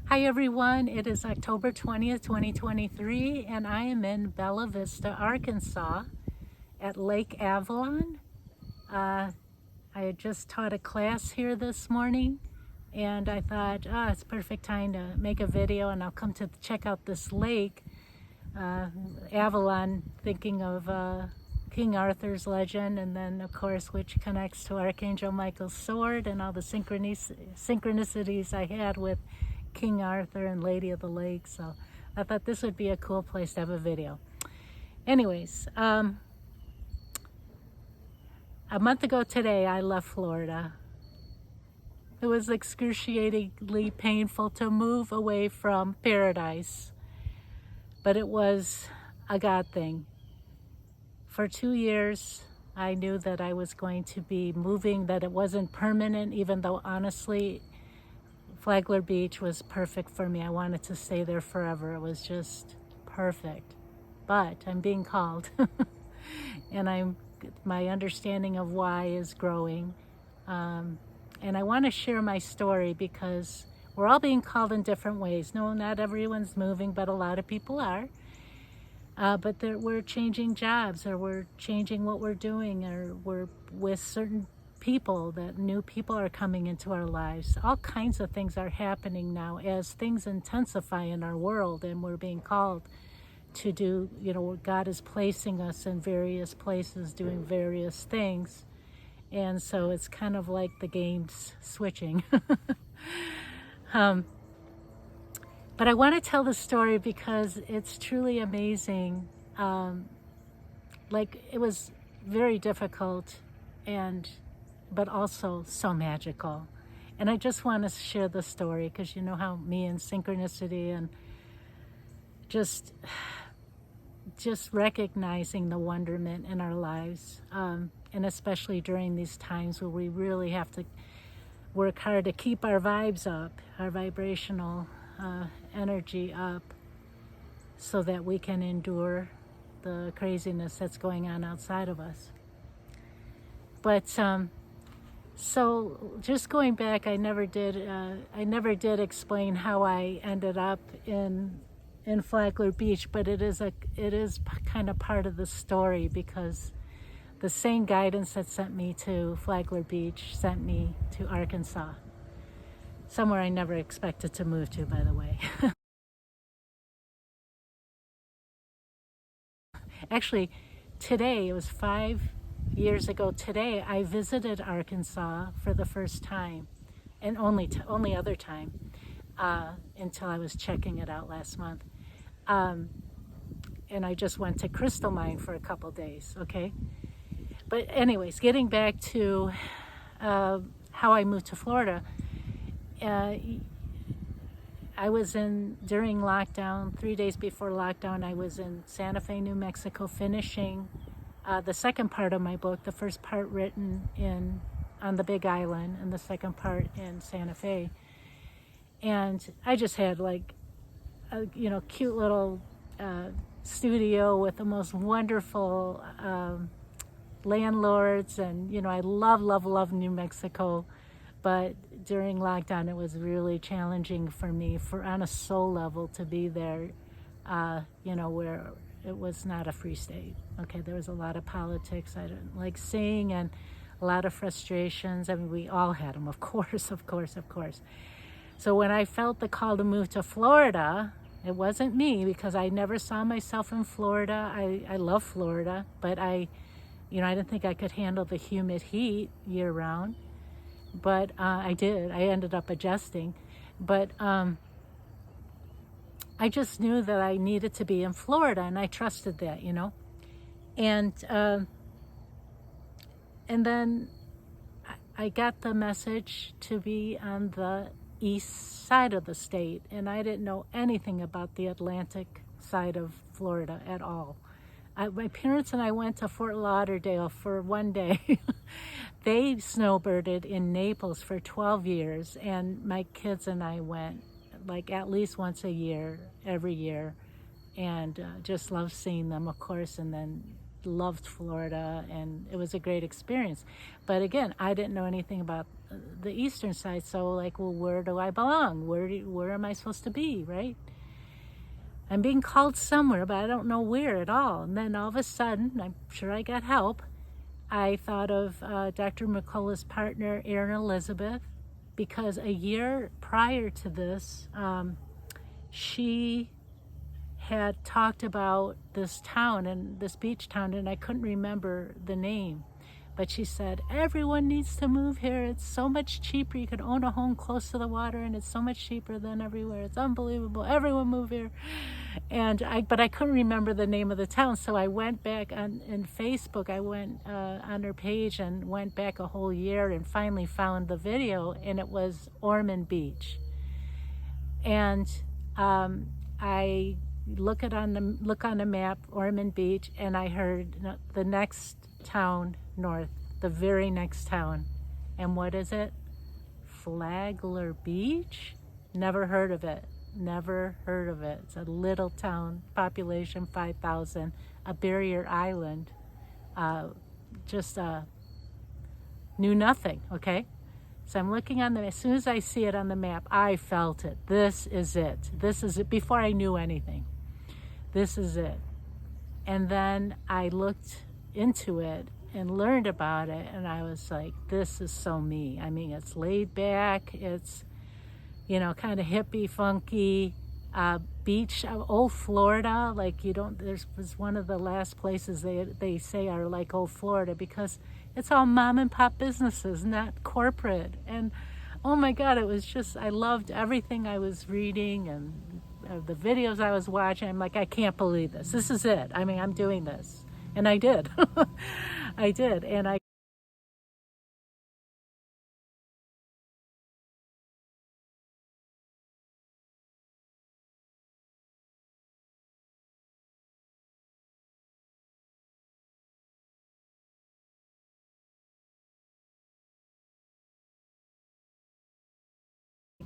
Hi everyone, it is October 20th, 2023, and I am in Bella Vista, Arkansas at Lake Avalon. I had just taught a class here this morning, and I thought, it's perfect time to make a video, and I'll come to check out this lake. Avalon, thinking of King Arthur's legend, and then of course which connects to Archangel Michael's sword and all the synchronicities I had with King Arthur and Lady of the Lake. So I thought this would be a cool place to have a video. Anyways, a month ago today I left Florida. It was excruciatingly painful to move away from paradise, but it was a God thing. For 2 years I knew that I was going to be moving, that it wasn't permanent, even though honestly Flagler Beach was perfect for me. I wanted to stay there forever. It was just perfect. But I'm being called and my understanding of why is growing. And I want to share my story because we're all being called in different ways. No, not everyone's moving, but a lot of people are. But we're changing jobs, or we're changing what we're doing, or we're with certain people, that new people are coming into our lives. All kinds of things are happening now as things intensify in our world, and we're being called to do, God is placing us in various places doing various things. And so it's kind of like the game's switching. But I want to tell the story because it's truly amazing. It was very difficult, but also so magical. And I just want to share the story because you know how me and synchronicity and just recognizing the wonderment in our lives, and especially during these times where we really have to work hard to keep our vibes up, our vibrational energy up, so that we can endure the craziness that's going on outside of us. But so just going back, I never did explain how I ended up in Flagler Beach, but it is kind of part of the story, because the same guidance that sent me to Flagler Beach sent me to Arkansas, somewhere I never expected to move to, by the way. Actually, today, it was 5 years ago today, I visited Arkansas for the first time, and only other time, until I was checking it out last month. And I just went to Crystal Mine for a couple days, okay? But anyways, getting back to how I moved to Florida, I was during lockdown, 3 days before lockdown, I was in Santa Fe, New Mexico, finishing the second part of my book, the first part written on the Big Island, and the second part in Santa Fe. And I just had like a cute little studio with the most wonderful landlords, and I love New Mexico. But during lockdown, it was really challenging for me, on a soul level, to be there, where it was not a free state. Okay, there was a lot of politics I didn't like seeing, and a lot of frustrations. I mean, we all had them, of course. So when I felt the call to move to Florida, it wasn't me, because I never saw myself in Florida. I love Florida, but I didn't think I could handle the humid heat year round. But I did. I ended up adjusting. But I just knew that I needed to be in Florida, and I trusted that, And then I got the message to be on the east side of the state, and I didn't know anything about the Atlantic side of Florida at all. My parents and I went to Fort Lauderdale for one day. They snowbirded in Naples for 12 years, and my kids and I went like at least once a year, every year, and just love seeing them, of course. And then loved Florida, and it was a great experience. But again, I didn't know anything about the eastern side, so like, well, where do I belong? Where am I supposed to be, right? I'm being called somewhere, but I don't know where at all. And then all of a sudden, I'm sure I got help. I thought of Dr. McCullough's partner, Erin Elizabeth, because a year prior to this, she had talked about this town, and this beach town, and I couldn't remember the name. But she said, everyone needs to move here. It's so much cheaper. You can own a home close to the water, and it's so much cheaper than everywhere. It's unbelievable. Everyone move here. But I couldn't remember the name of the town. So I went back in Facebook. I went on her page and went back a whole year and finally found the video, and it was Ormond Beach. And I look on the map, Ormond Beach, and I heard the next town north, the very next town. And what is it? Flagler Beach? Never heard of it. Never heard of it. It's a little town, population 5,000, a barrier island. Just knew nothing, okay? So I'm looking on as soon as I see it on the map, I felt it. This is it. This is it before I knew anything. This is it. And then I looked into it and learned about it, and I was like, this is so me. I mean, it's laid back, it's, kind of hippie, funky, beach, old Florida, like was one of the last places they say are like old Florida, because it's all mom and pop businesses, not corporate. And oh my God, it was just, I loved everything I was reading and the videos I was watching. I'm like, I can't believe this. This is it. I mean, I'm doing this. And I did. I did. And I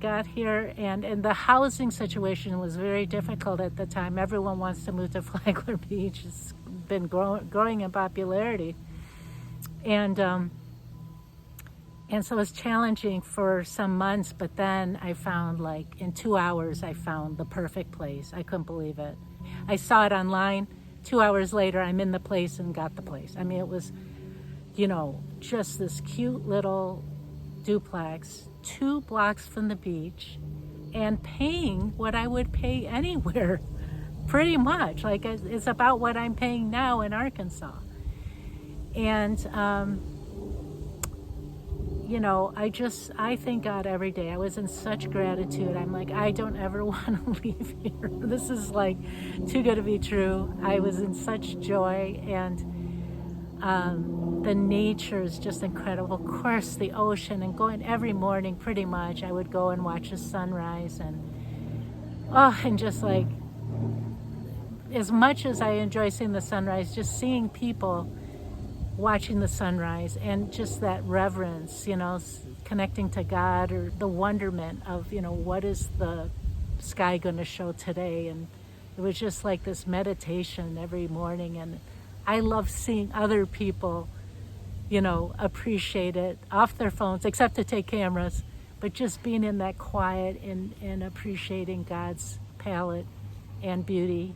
got here, and the housing situation was very difficult at the time. Everyone wants to move to Flagler Beach. It's been growing in popularity. And so it was challenging for some months, but then I found, like, in 2 hours, I found the perfect place. I couldn't believe it. I saw it online. 2 hours later, I'm in the place and got the place. I mean, it was, just this cute little duplex, 2 blocks from the beach, and paying what I would pay anywhere, pretty much. Like, it's about what I'm paying now in Arkansas. And, I thank God every day. I was in such gratitude. I'm like, I don't ever want to leave here. This is like too good to be true. I was in such joy, and the nature is just incredible. Of course, the ocean, and going every morning pretty much, I would go and watch the sunrise, and just like, as much as I enjoy seeing the sunrise, just seeing people watching the sunrise, and just that reverence, connecting to God, or the wonderment of, what is the sky going to show today. And it was just like this meditation every morning. And I love seeing other people, appreciate it off their phones, except to take cameras, but just being in that quiet and appreciating God's palette and beauty.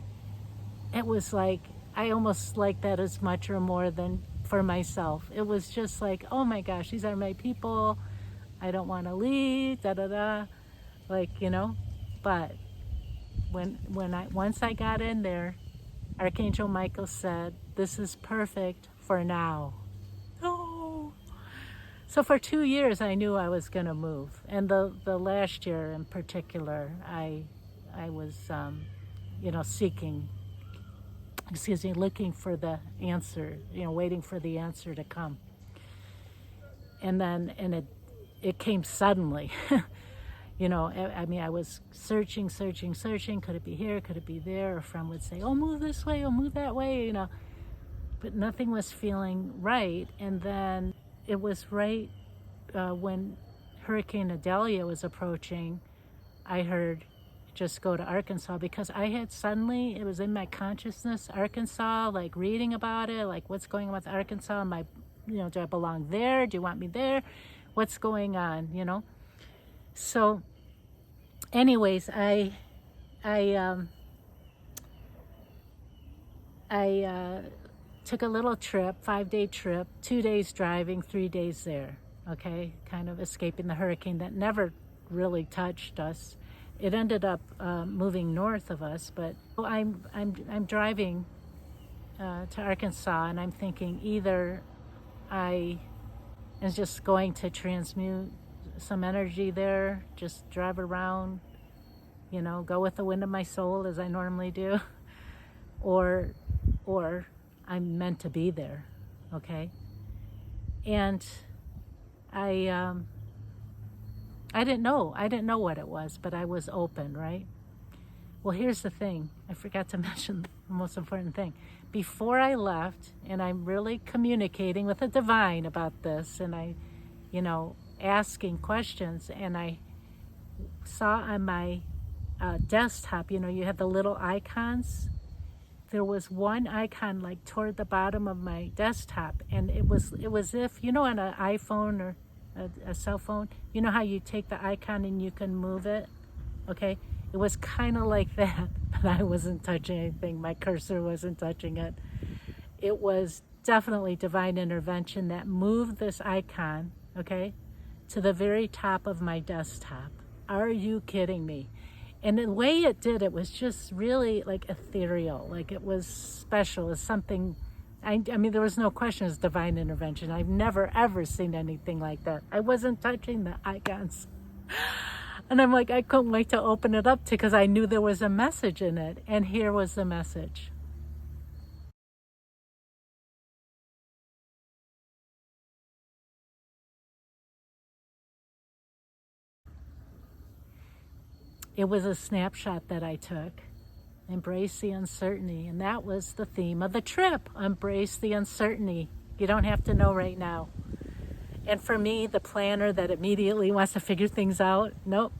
It was like, I almost like that as much or more than for myself. It was just like, oh my gosh, these are my people. I don't want to leave, like, but once I got in there, Archangel Michael said, this is perfect for now. Oh. So for 2 years, I knew I was going to move. And the last year in particular, I was, looking for the answer, waiting for the answer to come. And it came suddenly. I was searching. Could it be here? Could it be there? A friend would say, oh, move this way, oh, move that way, But nothing was feeling right. And then it was right when Hurricane Idalia was approaching, I heard just go to Arkansas, because I had suddenly, it was in my consciousness, Arkansas, like reading about it, like what's going on with Arkansas, do I belong there? Do you want me there? What's going on, So anyways, I took a little trip, 5-day trip, 2 days driving, 3 days there, okay? Kind of escaping the hurricane that never really touched us. It ended up moving north of us, but I'm driving to Arkansas, and I'm thinking either I am just going to transmute some energy there, just drive around, go with the wind of my soul as I normally do, or I'm meant to be there, okay? And I didn't know what it was, but I was open, right? Well, here's the thing. I forgot to mention the most important thing. Before I left, and I'm really communicating with the divine about this, and I, asking questions, and I saw on my desktop, you have the little icons. There was one icon like toward the bottom of my desktop, and it was if, on an iPhone or a cell phone, how you take the icon and you can move it, okay? It was kind of like that, but I wasn't touching anything. My cursor wasn't touching it. It was definitely divine intervention that moved this icon, okay, to the very top of my desktop. Are you kidding me? And the way it did it was just really like ethereal, like it was special. It was something, I mean, there was no question it was divine intervention. I've never, ever seen anything like that. I wasn't touching the icons. And I'm like, I couldn't wait to open it up because I knew there was a message in it. And here was the message. It was a snapshot that I took. Embrace the uncertainty. And that was the theme of the trip. Embrace the uncertainty. You don't have to know right now. And for me, the planner that immediately wants to figure things out, nope,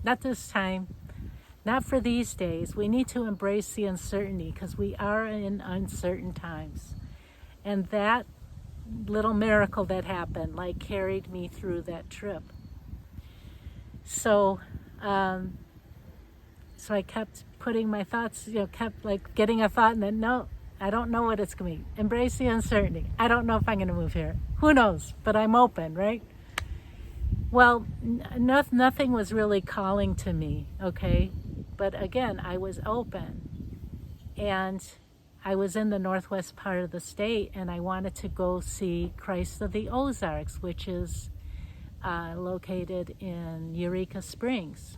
not this time. Not for these days. We need to embrace the uncertainty because we are in uncertain times. And that little miracle that happened, like, carried me through that trip. So I kept putting my thoughts, kept like getting a thought and then, no, I don't know what it's going to be. Embrace the uncertainty. I don't know if I'm going to move here. Who knows? But I'm open, right? Well, nothing was really calling to me, okay? But again, I was open. And I was in the northwest part of the state, and I wanted to go see Christ of the Ozarks, which is located in Eureka Springs.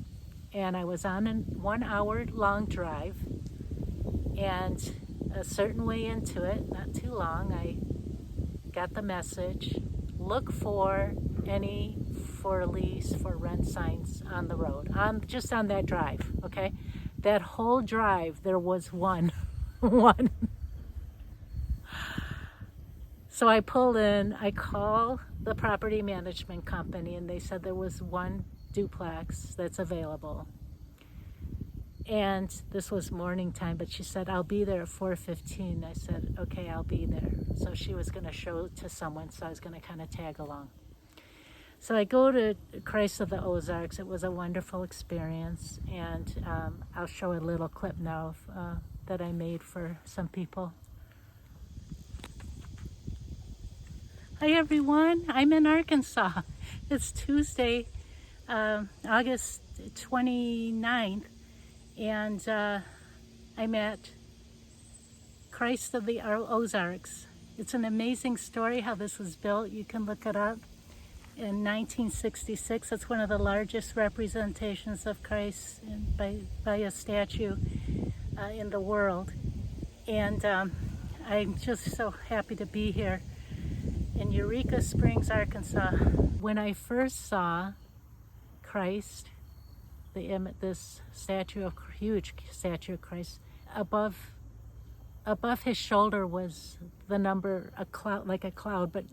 And I was on a 1 hour long drive, and a certain way into it, not too long, I got the message, look for any for lease, for rent signs on the road, just on that drive, okay? That whole drive, there was one. So I pulled in, I called the property management company, and they said there was one duplex that's available. And this was morning time, but she said, I'll be there at 4:15. I said, okay, I'll be there. So she was going to show it to someone, so I was going to kind of tag along. So I go to Christ of the Ozarks. It was a wonderful experience, and I'll show a little clip now that I made for some people. Hi everyone, I'm in Arkansas. It's Tuesday, August 29th, and I'm at Christ of the Ozarks. It's an amazing story how this was built. You can look it up. In 1966, it's one of the largest representations of Christ by a statue in the world. And I'm just so happy to be here in Eureka Springs, Arkansas. When I first saw Christ, this huge statue of Christ, above his shoulder was the number, a cloud, like a cloud, but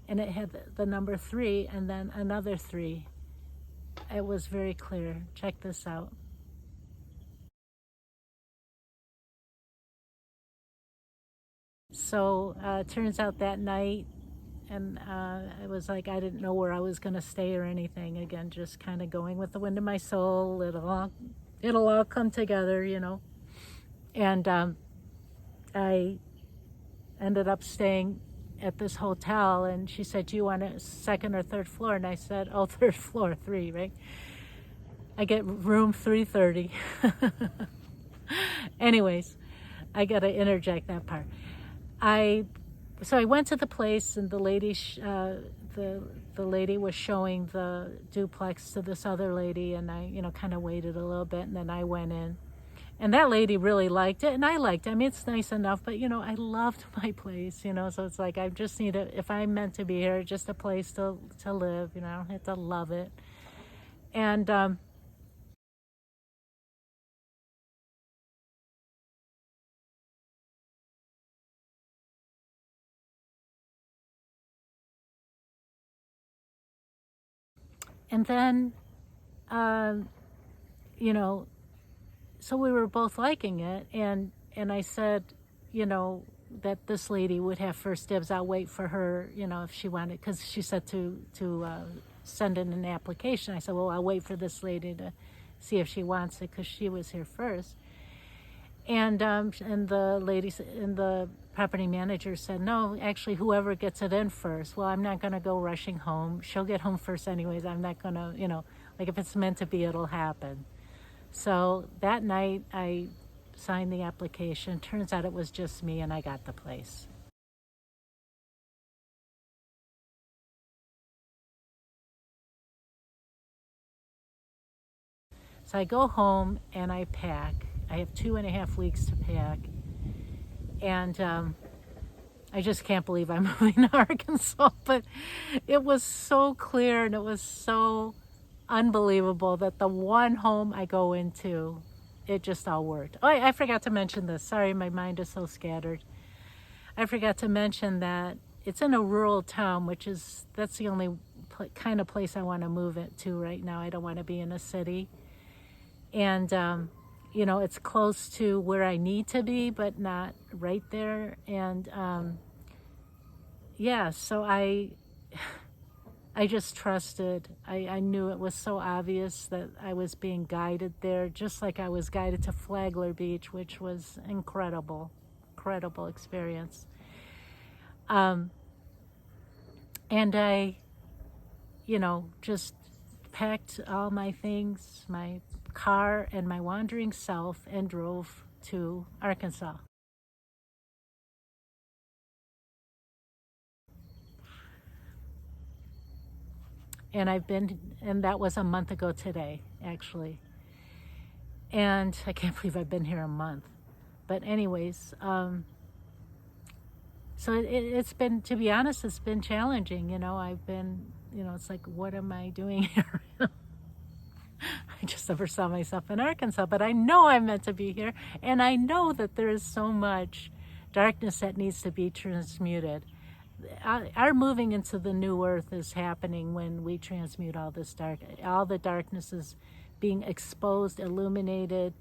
and it had the number 3 and then another 3. It was very clear. Check this out. So it turns out that night, and it was like I didn't know where I was going to stay or anything. Again, just kind of going with the wind of my soul. It'll all come together, you know. And I ended up staying at this hotel, and she said, "Do you want a second or third floor?" And I said, "Oh, third floor, 3, right?" I get room 330. Anyways, I got to interject that part. So I went to the place, and the lady the lady was showing the duplex to this other lady, and I, kind of waited a little bit, and then I went in. And that lady really liked it, and I liked it. I mean, it's nice enough, but, I loved my place, so it's like I just need if I'm meant to be here, just a place to live, I don't have to love it. And then, you know, so we were both liking it, and I said, that this lady would have first dibs. I'll wait for her, if she wanted, because she said to send in an application. I said, well, I'll wait for this lady to see if she wants it, because she was here first. And the lady and the property manager said, no, actually, whoever gets it in first. Well, I'm not going to go rushing home. She'll get home first anyways. I'm not going to, like if it's meant to be, it'll happen. So that night I signed the application. Turns out it was just me, and I got the place. So I go home and I pack. I have 2.5 weeks to pack. And I just can't believe I'm moving to Arkansas. But it was so clear, and it was so unbelievable that the one home I go into, it just all worked. Oh, I forgot to mention this. Sorry, my mind is so scattered. I forgot to mention that it's in a rural town, that's the only kind of place I want to move it to right now. I don't want to be in a city. And, it's close to where I need to be, but not right there. And, yeah, so I just trusted. I knew it was so obvious that I was being guided there, just like I was guided to Flagler Beach, which was incredible experience. And I, just packed all my things, my car and my wandering self, and drove to Arkansas. And that was a month ago today, actually. And I can't believe I've been here a month. But anyways, so it's been, to be honest, it's been challenging. I've been, it's like, what am I doing here? I just never saw myself in Arkansas, but I know I'm meant to be here. And I know that there is so much darkness that needs to be transmuted. Our moving into the new earth is happening when we transmute all the darkness is being exposed, illuminated,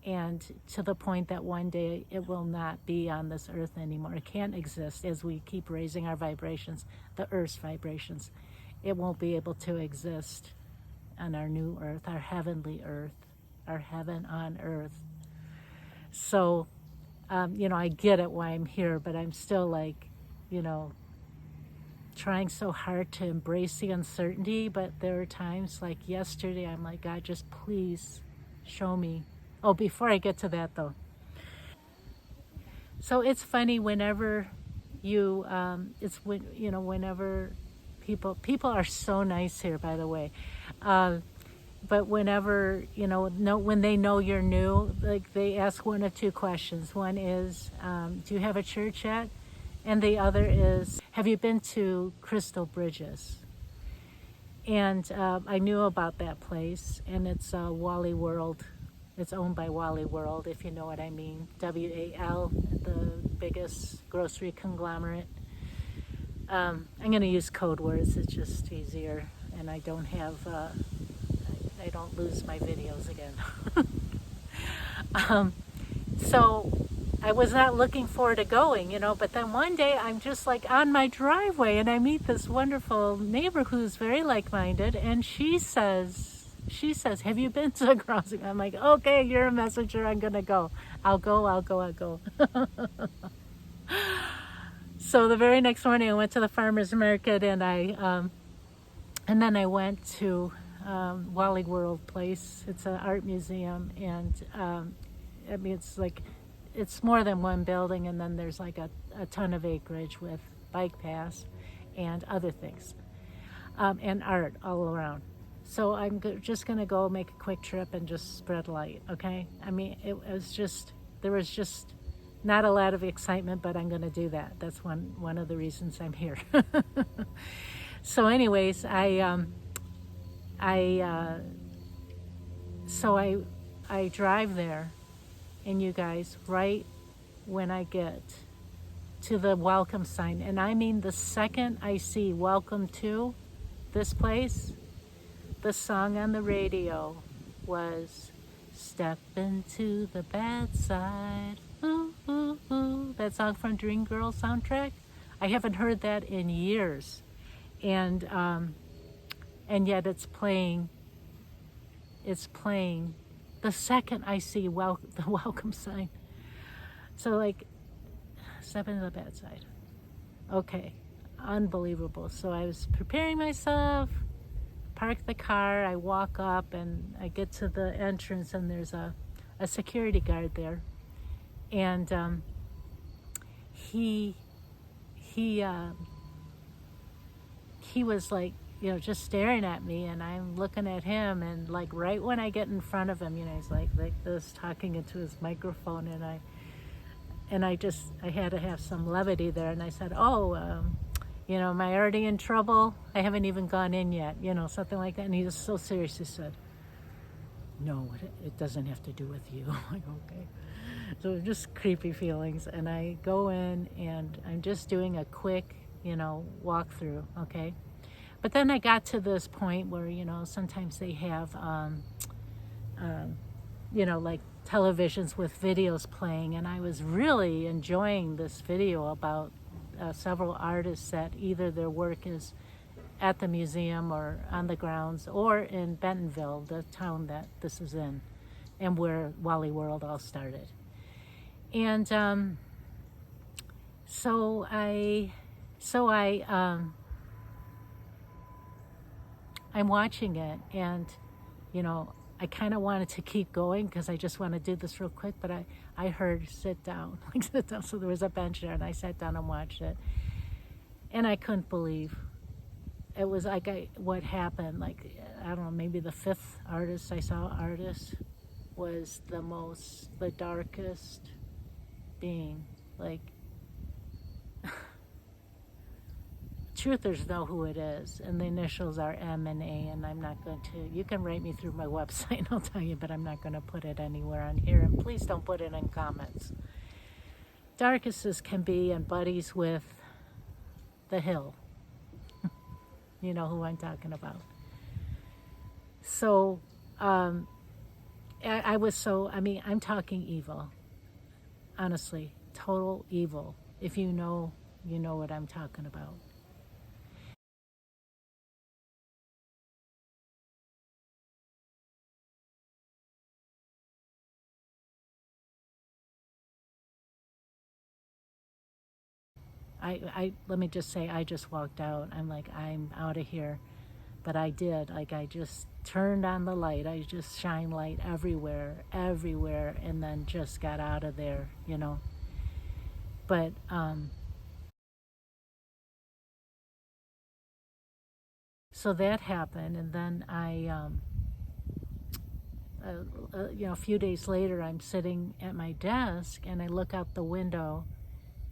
and to the point that one day it will not be on this earth anymore. It can't exist as we keep raising our vibrations, the earth's vibrations. It won't be able to exist on our new earth, our heavenly earth, our heaven on earth. So, I get it why I'm here, but I'm still like, trying so hard to embrace the uncertainty. But there are times like yesterday, I'm like, God, just please show me. Oh, before I get to that though. So it's funny whenever whenever people are so nice here, by the way. But whenever, when they know you're new, like they ask one of two questions. One is, do you have a church yet? And the other is, have you been to Crystal Bridges? And I knew about that place, and it's Wally World. It's owned by Wally World, if you know what I mean. WAL, the biggest grocery conglomerate. I'm going to use code words. It's just easier, and I don't have. I don't lose my videos again. So I was not looking forward to going, you know, but then one day I'm just like on my driveway and I meet this wonderful neighbor who's very like-minded, and she says, have you been to the crossing? I'm like, okay, you're a messenger, I'm gonna go. I'll go. So the very next morning I went to the farmer's market, and and then I went to Wally World Place. It's an art museum, and I mean, it's more than one building, and then there's like a ton of acreage with bike paths and other things, and art all around. So I'm just going to go make a quick trip and just spread light, okay? I mean, there was just not a lot of excitement, but I'm going to do that. That's one of the reasons I'm here. So anyways, I drive there, and you guys, right when I get to the welcome sign, and I mean the second I see welcome to this place, the song on the radio was Step Into the Bad Side. Ooh, ooh, ooh. That song from Dreamgirls soundtrack. I haven't heard that in years. And yet it's playing the second I see the welcome sign. So like, step into the bad side. Okay, unbelievable. So I was preparing myself, park the car, I walk up, and I get to the entrance, and there's a security guard there. And he was like, you know, just staring at me, and I'm looking at him, and like right when I get in front of him, you know, he's like this, talking into his microphone, and I had to have some levity there, and I said, you know, am I already in trouble? I haven't even gone in yet, you know, something like that. And he just so seriously said, no, it doesn't have to do with you. I'm like, okay. So just creepy feelings, and I go in, and I'm just doing a quick, you know, walkthrough, okay? But then I got to this point where, you know, sometimes they have, you know, like televisions with videos playing, and I was really enjoying this video about several artists that either their work is at the museum or on the grounds or in Bentonville, the town that this is in, and where Wally World all started. And I'm watching it, and, you know, I kind of wanted to keep going because I just want to do this real quick, but I heard sit down, like sit down. So there was a bench there, and I sat down and watched it, and I couldn't believe it was like what happened. Like, I don't know, maybe the fifth artist I saw was the darkest being. Like, truthers know who it is, and the initials are M and A, and I'm not going to, you can write me through my website and I'll tell you, but I'm not going to put it anywhere on here, and please don't put it in comments. Darkest as can be, and buddies with the Hill. You know who I'm talking about. So I'm talking evil, honestly, total evil. If you know what I'm talking about. Let me just say, I just walked out. I'm like, I'm out of here. But I did. Like, I just turned on the light. I just shine light everywhere, and then just got out of there, you know. But so that happened, and then you know, a few days later, I'm sitting at my desk, and I look out the window,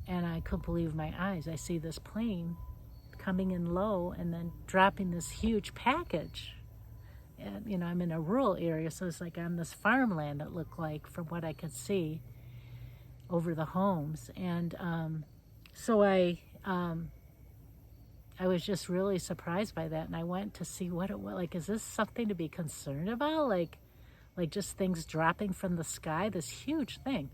and I couldn't believe my eyes. I see this plane coming in low and then dropping this huge package. And, you know, I'm in a rural area, so it's like on this farmland, it looked like, from what I could see over the homes. And so I was just really surprised by that, and I went to see what it was. Like, is this something to be concerned about? Like just things dropping from the sky, this huge thing.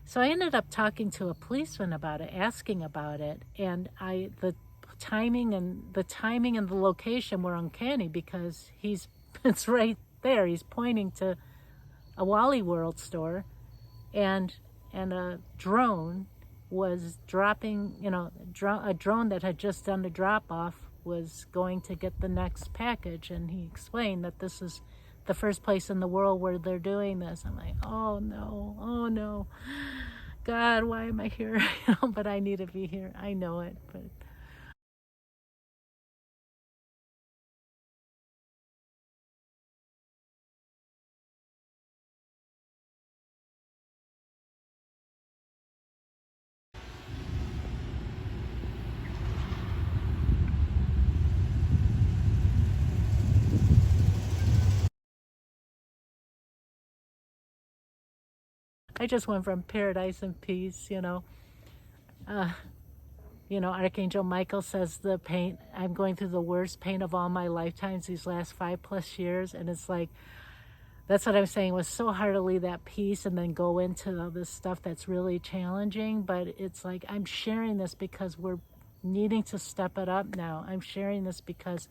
So I ended up talking to a policeman about it, asking about it, and the timing and the location were uncanny because it's right there. He's pointing to a Wally World store, and a drone was dropping, a drone that had just done the drop off was going to get the next package, and he explained that this is the first place in the world where they're doing this. I'm like, oh no, God, why am I here? But I need to be here. I know it, but I just went from paradise and peace, Uh, Archangel Michael says I'm going through the worst pain of all my lifetimes these last 5+ years. And it's like, that's what I'm saying. It was so hard to leave that peace and then go into all this stuff that's really challenging. But it's like, I'm sharing this because we're needing to step it up now. I'm sharing this because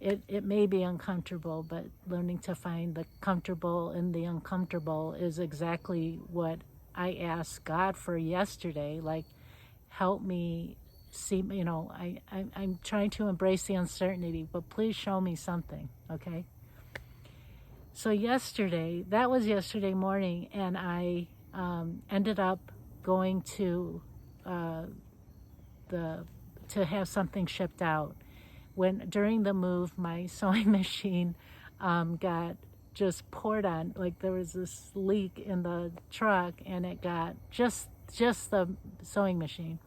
it may be uncomfortable, but learning to find the comfortable in the uncomfortable is exactly what I asked God for yesterday. Like, help me see, I'm trying to embrace the uncertainty, but please show me something, okay? So that was yesterday morning, and I ended up going to to have something shipped out. During the move, my sewing machine got just poured on. Like, there was this leak in the truck, and it got just the sewing machine.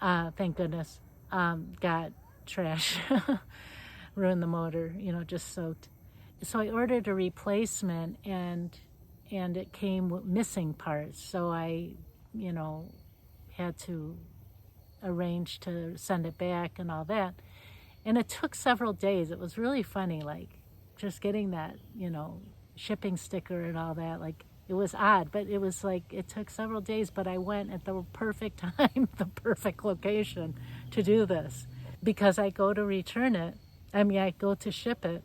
Thank goodness. Got trash, ruined the motor. Just soaked. So I ordered a replacement, and it came with missing parts. So I, had to arrange to send it back and all that. And it took several days. It was really funny, like just getting that, shipping sticker and all that. Like, it was odd, but it was like, it took several days, but I went at the perfect time, the perfect location to do this. Because I go to return it, I go to ship it.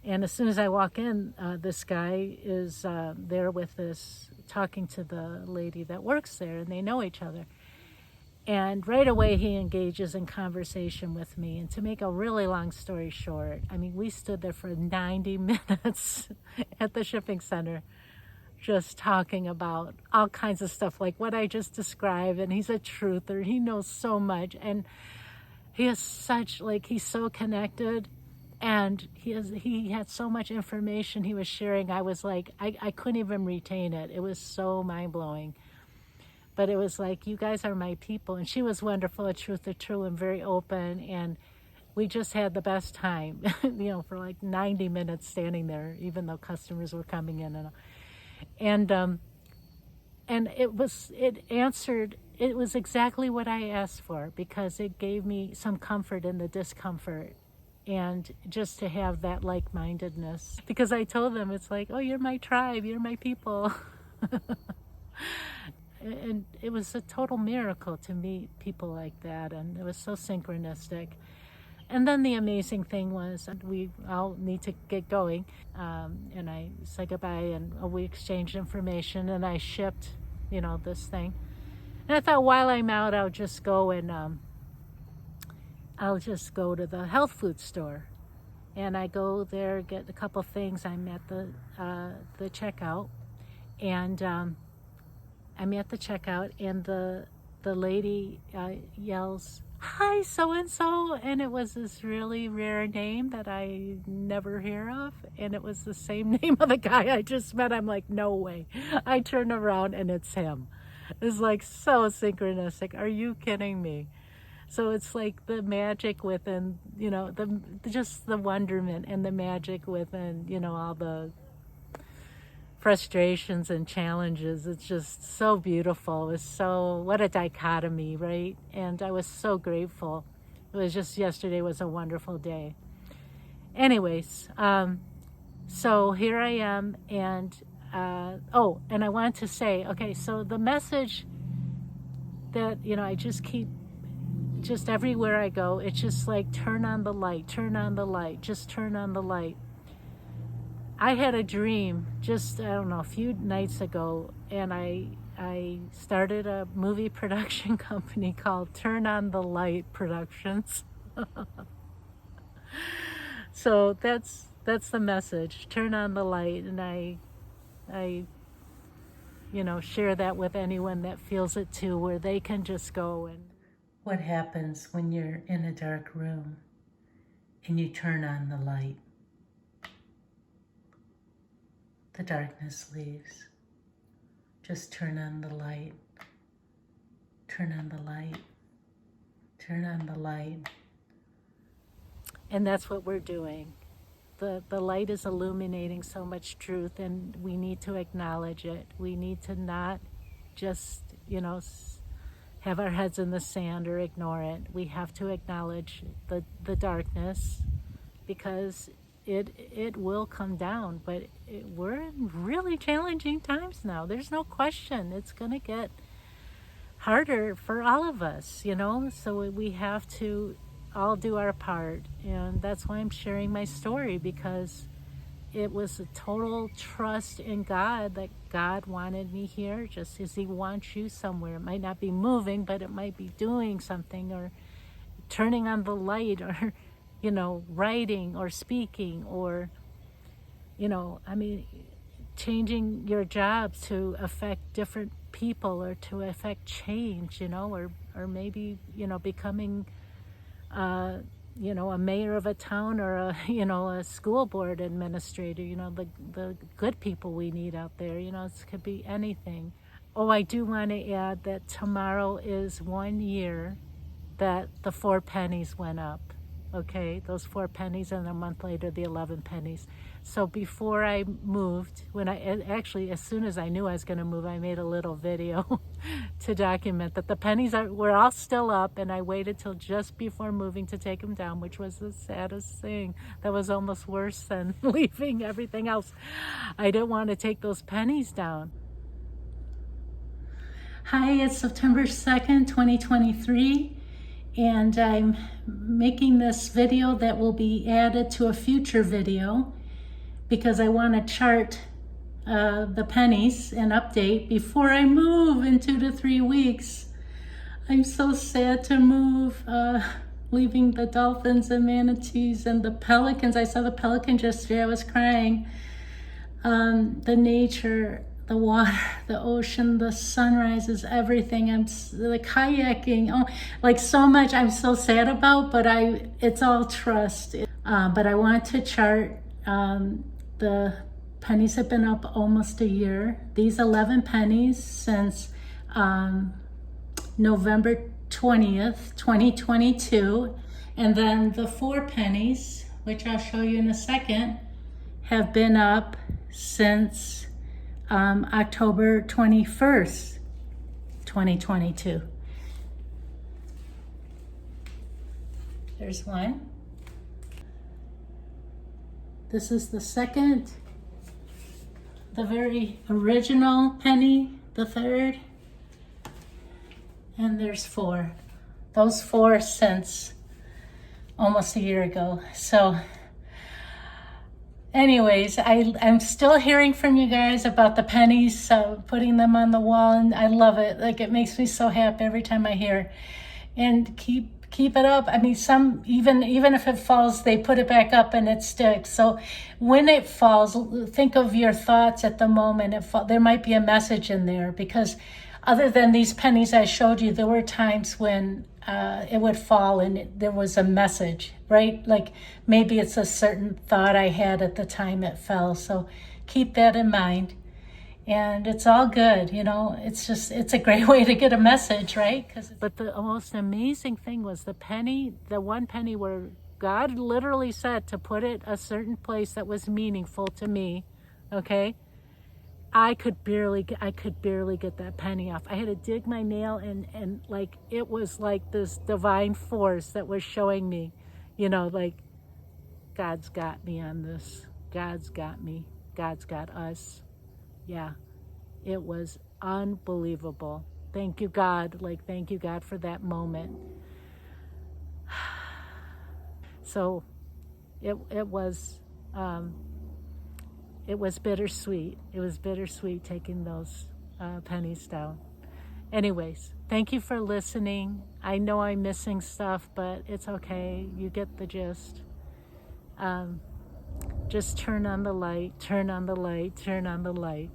And as soon as I walk in, this guy is there with talking to the lady that works there, and they know each other. And right away, he engages in conversation with me. And to make a really long story short, we stood there for 90 minutes at the shipping center, just talking about all kinds of stuff, like what I just described. And he's a truther. He knows so much. And he is he's so connected. And he had so much information he was sharing. I was like, I couldn't even retain it. It was so mind-blowing. But it was like, you guys are my people. And she was wonderful, a truther too, and very open. And we just had the best time, for like 90 minutes standing there, even though customers were coming in. And it was exactly what I asked for, because it gave me some comfort in the discomfort. And just to have that like-mindedness, because I told them, it's like, oh, you're my tribe, you're my people. And it was a total miracle to meet people like that, and it was so synchronistic. And then the amazing thing was, we all need to get going, and I said goodbye, and we exchanged information, and I shipped, this thing. And I thought, while I'm out, I'll just go to the health food store. And I go there, get a couple things. I'm at the checkout, and I'm at the checkout, and the lady yells, "Hi, so-and-so," and it was this really rare name that I never hear of, and it was the same name of the guy I just met. I'm like, no way. I turn around, and it's him. It's like so synchronistic. Are you kidding me? So it's like the magic within, just the wonderment and the magic within, all the frustrations and challenges. It's just so beautiful. It was what a dichotomy, right? And I was so grateful. It was just, yesterday was a wonderful day. Anyways, so here I am, and and I want to say, okay, so the message that, I just keep, just everywhere I go, it's just like, turn on the light, turn on the light, just turn on the light. I had a dream just, I don't know, a few nights ago, and I started a movie production company called Turn on the Light Productions. So that's the message. Turn on the light, and I share that with anyone that feels it too, where they can just go. And what happens when you're in a dark room and you turn on the light? The darkness leaves. Just turn on the light. Turn on the light. Turn on the light. And that's what we're doing. The light is illuminating so much truth, and we need to acknowledge it. We need to not just, have our heads in the sand or ignore it. We have to acknowledge the darkness, because it will come down, but we're in really challenging times now. There's no question. It's going to get harder for all of us, so we have to all do our part. And that's why I'm sharing my story, because it was a total trust in God that God wanted me here, just as He wants you somewhere. It might not be moving, but it might be doing something, or turning on the light, or writing or speaking, or changing your job to affect different people, or to affect change, or maybe becoming a mayor of a town, or a school board administrator, the good people we need out there. It could be anything. Oh, I do want to add that tomorrow is 1 year that the 4 pennies went up. Okay, those 4 pennies, and a month later the 11 pennies. So before I moved, as soon as I knew I was going to move, I made a little video to document that the pennies were all still up, and I waited till just before moving to take them down, which was the saddest thing. That was almost worse than leaving everything else. I didn't want to take those pennies down. Hi, it's September 2nd, 2023. And I'm making this video that will be added to a future video, because I want to chart the pennies and update before I move in 2 to 3 weeks. I'm so sad to move, leaving the dolphins and manatees and the pelicans. I saw the pelicans yesterday. I was crying. The nature, the water, the ocean, the sunrises, everything. The kayaking, like so much I'm so sad about, but it's all trust. But I want to chart, the pennies have been up almost a year. These 11 pennies since November 20th, 2022. And then the 4 pennies, which I'll show you in a second, have been up since October 21st, 2022. There's one. This is the second, the very original penny, the third, and there's 4. Those 4 since almost a year ago. So anyways, I'm still hearing from you guys about the pennies, putting them on the wall, and I love it. Like, it makes me so happy every time I hear. And keep it up. I mean, some, even if it falls, they put it back up and it sticks. So when it falls, think of your thoughts at the moment. There might be a message in there, because other than these pennies I showed you, there were times when it would fall and there was a message, right? Like maybe it's a certain thought I had at the time it fell. So keep that in mind. And it's all good, it's a great way to get a message, right? But the most amazing thing was the 1 penny where God literally said to put it a certain place that was meaningful to me, okay? I could barely get that penny off. I had to dig my nail, and like, it was like this divine force that was showing me, like, God's got me on this. God's got me. God's got us. Yeah, it was unbelievable. Thank you, God. Like, thank you, God, for that moment. So it was bittersweet. It was bittersweet taking those pennies down. Anyways, thank you for listening. I know I'm missing stuff, but it's okay. You get the gist. Just turn on the light, turn on the light, turn on the light.